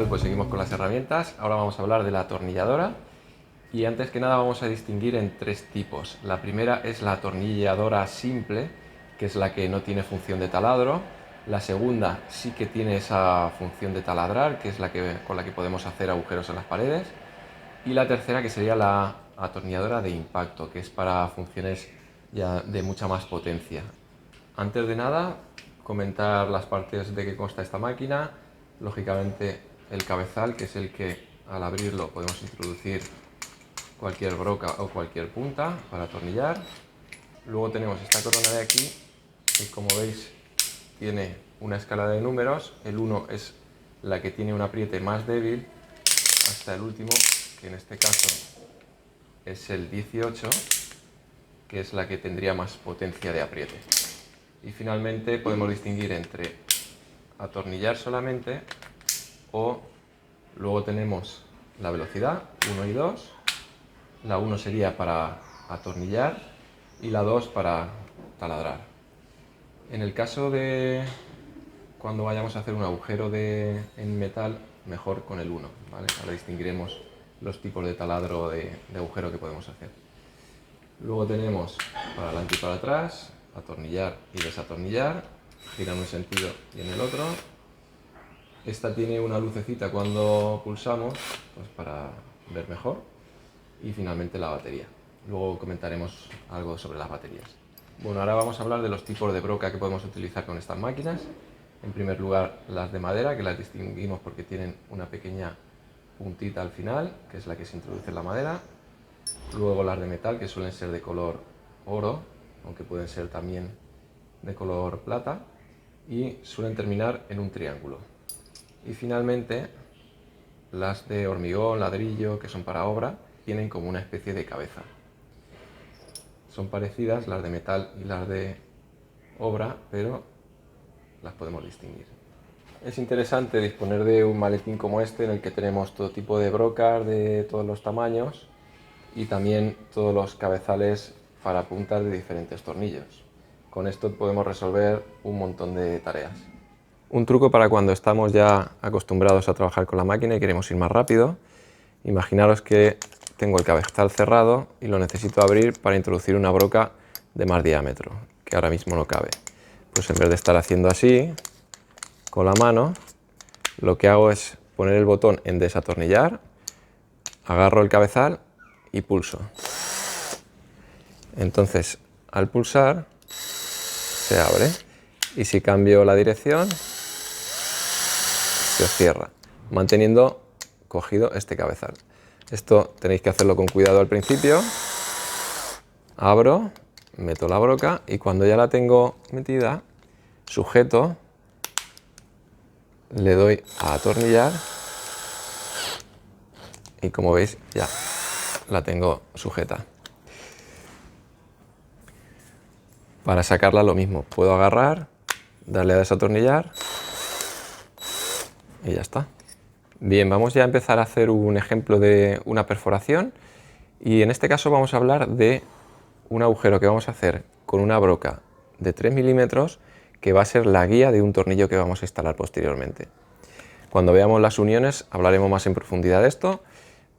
Vale, pues seguimos con las herramientas. Ahora vamos a hablar de la atornilladora. Y antes que nada vamos a distinguir en tres tipos. La primera es la atornilladora simple, que es la que no tiene función de taladro. La segunda sí que tiene esa función de taladrar, que es con la que podemos hacer agujeros en las paredes. Y la tercera, que sería la atornilladora de impacto, que es para funciones ya de mucha más potencia. Antes de nada, comentar las partes de que consta esta máquina. Lógicamente el cabezal, que es el que al abrirlo podemos introducir cualquier broca o cualquier punta para atornillar. Luego tenemos esta corona de aquí, que como veis tiene una escala de números. El 1 es la que tiene un apriete más débil, hasta el último, que en este caso es el 18, que es la que tendría más potencia de apriete. Y finalmente podemos distinguir entre atornillar solamente o luego tenemos la velocidad 1 y 2. La 1 sería para atornillar y la 2 para taladrar. En el caso de cuando vayamos a hacer un agujero en metal, mejor con el 1, ¿vale? Ahora distinguiremos los tipos de taladro o de agujero que podemos hacer. Luego tenemos para adelante y para atrás, atornillar y desatornillar, girar en un sentido y en el otro. Esta tiene una lucecita cuando pulsamos, pues para ver mejor. Y finalmente la batería. Luego comentaremos algo sobre las baterías. Bueno, ahora vamos a hablar de los tipos de broca que podemos utilizar con estas máquinas. En primer lugar, las de madera, que las distinguimos porque tienen una pequeña puntita al final, que es la que se introduce en la madera. Luego las de metal, que suelen ser de color oro, aunque pueden ser también de color plata, y suelen terminar en un triángulo. Y finalmente las de hormigón, ladrillo, que son para obra, tienen como una especie de cabeza. Son parecidas las de metal y las de obra, pero las podemos distinguir. Es interesante disponer de un maletín como este, en el que tenemos todo tipo de brocas de todos los tamaños y también todos los cabezales para puntas de diferentes tornillos. Con esto podemos resolver un montón de tareas. Un truco para cuando estamos ya acostumbrados a trabajar con la máquina y queremos ir más rápido. Imaginaros que tengo el cabezal cerrado y lo necesito abrir para introducir una broca de más diámetro, que ahora mismo no cabe. Pues en vez de estar haciendo así, con la mano, lo que hago es poner el botón en desatornillar, agarro el cabezal y pulso. Entonces, al pulsar, se abre. Y si cambio la dirección, se cierra, manteniendo cogido este cabezal. Esto tenéis que hacerlo con cuidado al principio. Abro, meto la broca y cuando ya la tengo metida, sujeto, le doy a atornillar y como veis ya la tengo sujeta. Para sacarla lo mismo, puedo agarrar, darle a desatornillar y ya está. Bien, vamos ya a empezar a hacer un ejemplo de una perforación y en este caso vamos a hablar de un agujero que vamos a hacer con una broca de 3 milímetros que va a ser la guía de un tornillo que vamos a instalar posteriormente. Cuando veamos las uniones hablaremos más en profundidad de esto,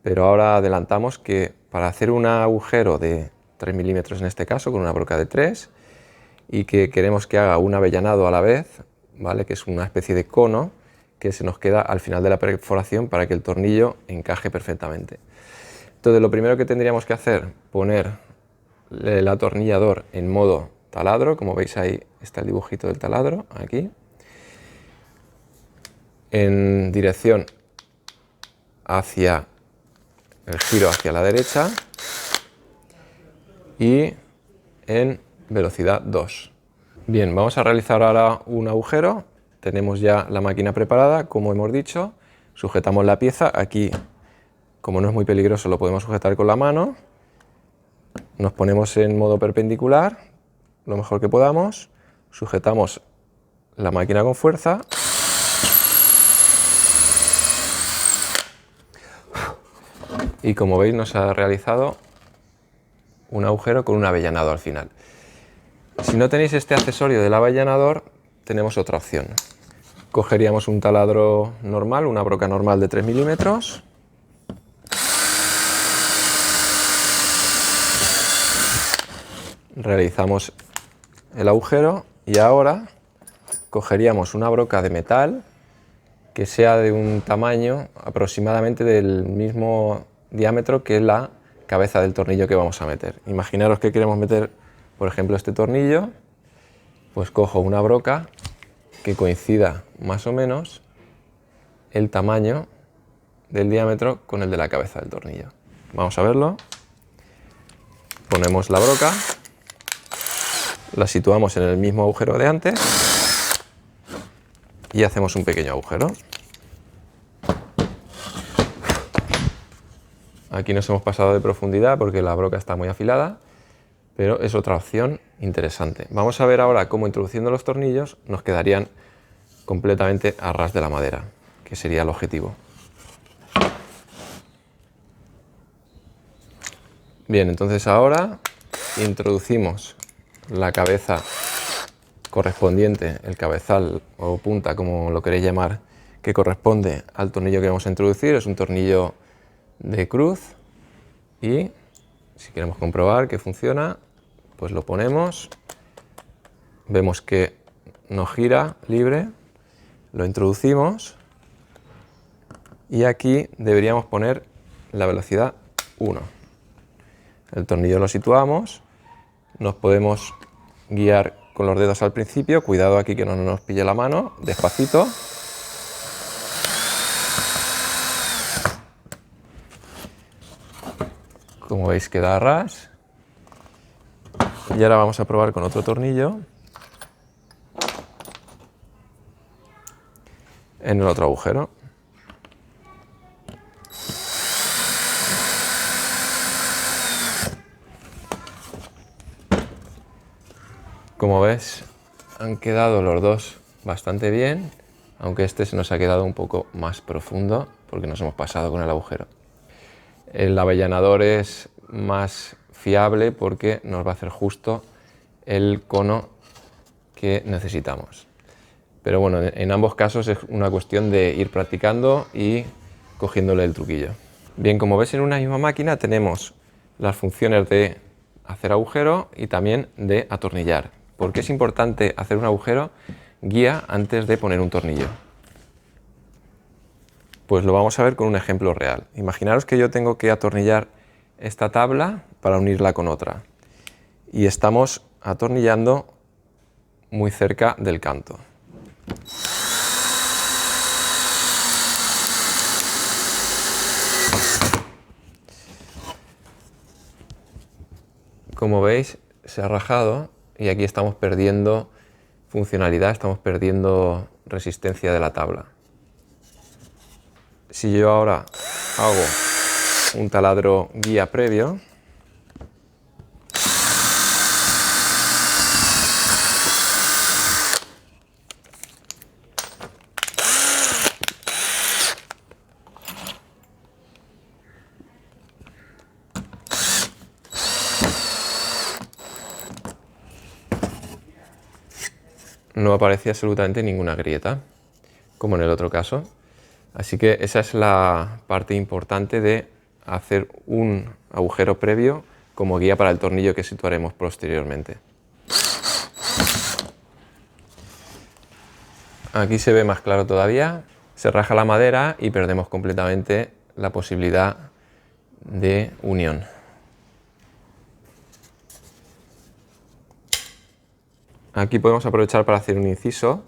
pero ahora adelantamos que para hacer un agujero de 3 milímetros en este caso con una broca de 3 y que queremos que haga un avellanado a la vez, ¿vale? Que es una especie de cono que se nos queda al final de la perforación para que el tornillo encaje perfectamente. Entonces lo primero que tendríamos que hacer, poner el atornillador en modo taladro, como veis ahí está el dibujito del taladro, aquí, en dirección hacia el giro hacia la derecha y en velocidad 2. Bien, vamos a realizar ahora un agujero. Tenemos ya la máquina preparada, como hemos dicho, sujetamos la pieza, aquí como no es muy peligroso lo podemos sujetar con la mano, nos ponemos en modo perpendicular, lo mejor que podamos, sujetamos la máquina con fuerza y como veis nos ha realizado un agujero con un avellanado al final. Si no tenéis este accesorio del avellanador, tenemos otra opción. Cogeríamos un taladro normal, una broca normal de 3 milímetros. Realizamos el agujero y ahora cogeríamos una broca de metal que sea de un tamaño aproximadamente del mismo diámetro que la cabeza del tornillo que vamos a meter. Imaginaros que queremos meter, por ejemplo, este tornillo, pues cojo una broca que coincida más o menos el tamaño del diámetro con el de la cabeza del tornillo. Vamos a verlo. Ponemos la broca, la situamos en el mismo agujero de antes y hacemos un pequeño agujero. Aquí nos hemos pasado de profundidad porque la broca está muy afilada, pero es otra opción interesante. Vamos a ver ahora cómo introduciendo los tornillos nos quedarían completamente a ras de la madera, que sería el objetivo. Bien, entonces ahora introducimos la cabeza correspondiente, el cabezal o punta, como lo queréis llamar, que corresponde al tornillo que vamos a introducir. Es un tornillo de cruz y si queremos comprobar que funciona, pues lo ponemos, vemos que nos gira libre, lo introducimos y aquí deberíamos poner la velocidad 1. El tornillo lo situamos, nos podemos guiar con los dedos al principio, cuidado aquí que no nos pille la mano, despacito. Como veis queda a ras. Y ahora vamos a probar con otro tornillo en el otro agujero. Como ves, han quedado los dos bastante bien, aunque este se nos ha quedado un poco más profundo porque nos hemos pasado con el agujero. El avellanador es más fiable porque nos va a hacer justo el cono que necesitamos. Pero bueno, en ambos casos es una cuestión de ir practicando y cogiéndole el truquillo. Bien, como ves, en una misma máquina tenemos las funciones de hacer agujero y también de atornillar. ¿Por qué es importante hacer un agujero guía antes de poner un tornillo? Pues lo vamos a ver con un ejemplo real. Imaginaros que yo tengo que atornillar esta tabla para unirla con otra y estamos atornillando muy cerca del canto. Como veis, se ha rajado y aquí estamos perdiendo funcionalidad, estamos perdiendo resistencia de la tabla. Si yo ahora hago un taladro guía previo, no aparece absolutamente ninguna grieta, como en el otro caso. Así que esa es la parte importante de hacer un agujero previo como guía para el tornillo que situaremos posteriormente. Aquí se ve más claro todavía, se raja la madera y perdemos completamente la posibilidad de unión. Aquí podemos aprovechar para hacer un inciso.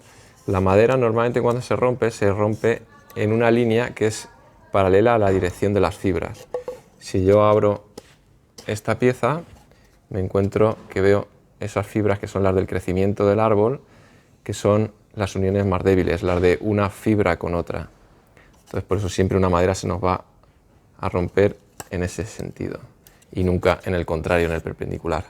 La madera normalmente cuando se rompe en una línea que es paralela a la dirección de las fibras. Si yo abro esta pieza, me encuentro que veo esas fibras que son las del crecimiento del árbol, que son las uniones más débiles, las de una fibra con otra. Entonces por eso siempre una madera se nos va a romper en ese sentido y nunca en el contrario, en el perpendicular.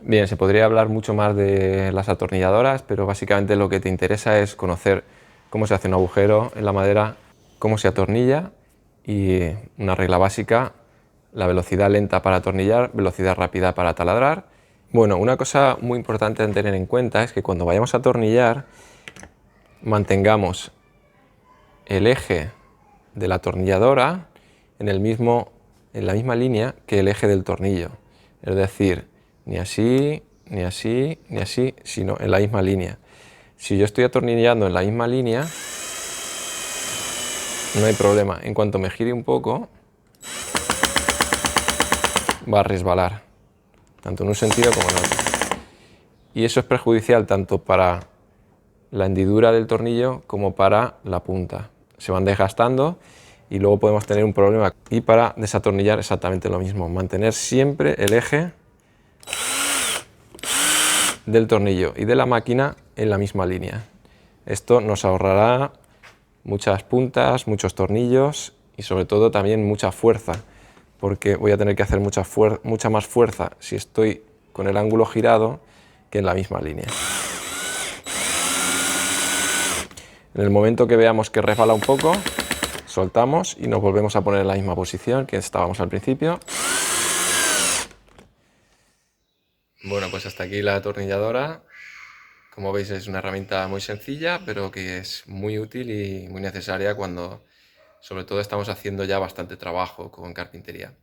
Bien, se podría hablar mucho más de las atornilladoras, pero básicamente lo que te interesa es conocer cómo se hace un agujero en la madera, cómo se atornilla y una regla básica, la velocidad lenta para atornillar, velocidad rápida para taladrar. Bueno, una cosa muy importante a tener en cuenta es que cuando vayamos a atornillar mantengamos el eje de la atornilladora en la misma línea que el eje del tornillo. Es decir, ni así, ni así, ni así, sino en la misma línea. Si yo estoy atornillando en la misma línea, no hay problema. En cuanto me gire un poco, va a resbalar, tanto en un sentido como en otro. Y eso es perjudicial tanto para la hendidura del tornillo como para la punta. Se van desgastando y luego podemos tener un problema. Y para desatornillar exactamente lo mismo, mantener siempre el eje del tornillo y de la máquina en la misma línea. Esto nos ahorrará muchas puntas, muchos tornillos y sobre todo también mucha fuerza, porque voy a tener que hacer mucha más fuerza si estoy con el ángulo girado que en la misma línea. En el momento que veamos que resbala un poco, soltamos y nos volvemos a poner en la misma posición que estábamos al principio. Bueno, pues hasta aquí la atornilladora. Como veis, es una herramienta muy sencilla, pero que es muy útil y muy necesaria cuando sobre todo estamos haciendo ya bastante trabajo con carpintería.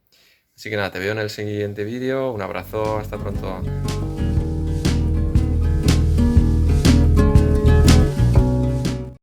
Así que nada, te veo en el siguiente vídeo. Un abrazo, hasta pronto.